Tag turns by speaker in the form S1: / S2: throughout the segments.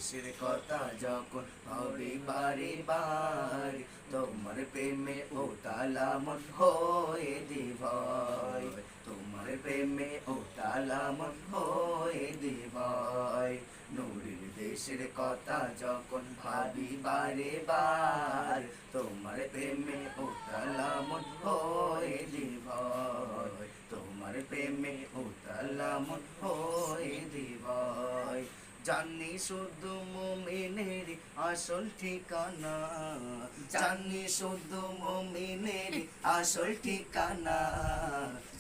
S1: দেশের কথা যখন হবে বারে বার, তোমার প্রেমে ও তালা মন হয়ে দিবাই, তোমার প্রেমে ও তালা মন হয়ে দিবাই। নূরের দেশের কথা যখন ভাবি বারে বার, তোমার প্রেমে ও তালা মন হয়ে দিবাই, তোমার প্রেমে ও তালা মন হয়ে দিবাই। জানি শুধু মুমিনের আসল ঠিকানা, জানি শুধু মুমিনের আসল ঠিকানা।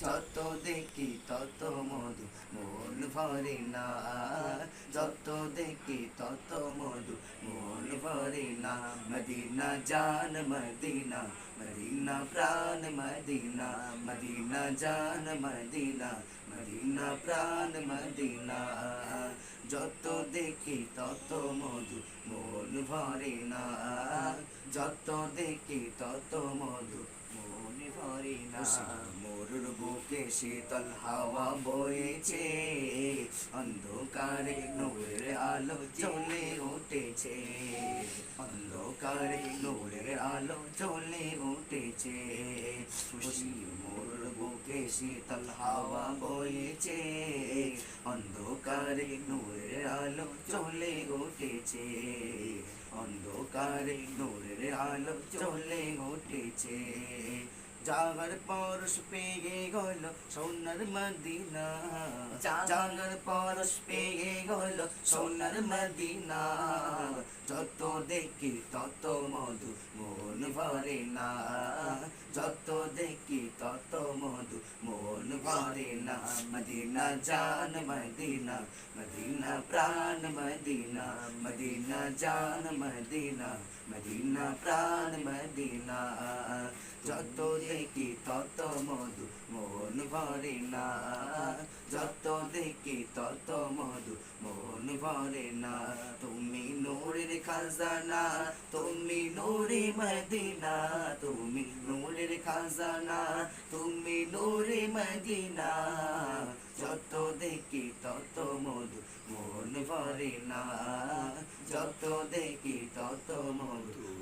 S1: যত দেখি তত মধু মন ভরে না, যত দেখি তত মধু মন ভরে না। মদিনা জান মদিনা, মদিনা প্রাণ মদিনা, মদিনা জান মদিনা, মদিনা প্রাণ মদিনা। যত দেখি তত মধু মন ভরে না, যত দেখি তত মধু মন ভরে না। মোরুর বুকে শীতল হাওয়া বইছে, অন্ধকারে নূরের আলো জ্বলে উঠেছে, অন্ধকারে নূরের আলো জ্বলে উঠেছে। খুশি মোরুর বুকে শীতল হাওয়া বইছে, অন্ধকারে নূরের আলো জ্বলে উঠেছে, অন্ধকারে নূরের আলো জ্বলে উঠেছে। জাগার পরশ পেয়ে গেল সোনার মদিনা, জাগার পরশ পেয়ে গেল সোনার মদিনা। যত দেখি তত মধু মন ভরে না, যত দেখি তত মধু মন ভরে না। মদিনা জান মদিনা, মদিনা প্রাণ মদিনা, মদিনা জান মদিনা, মদিনা প্রাণ মদিনা। যত দেখি তত মধু মন ভরে না, যত দেখি তত মধু মন ভরে না। তুমি নূরের খাজানা, তুমি নূরে মদিনা, তুমি নূরের খাজানা, তুমি নূরে মদিনা। যত দেখি তত মধু মন ভরে না, যত দেখি তত মধু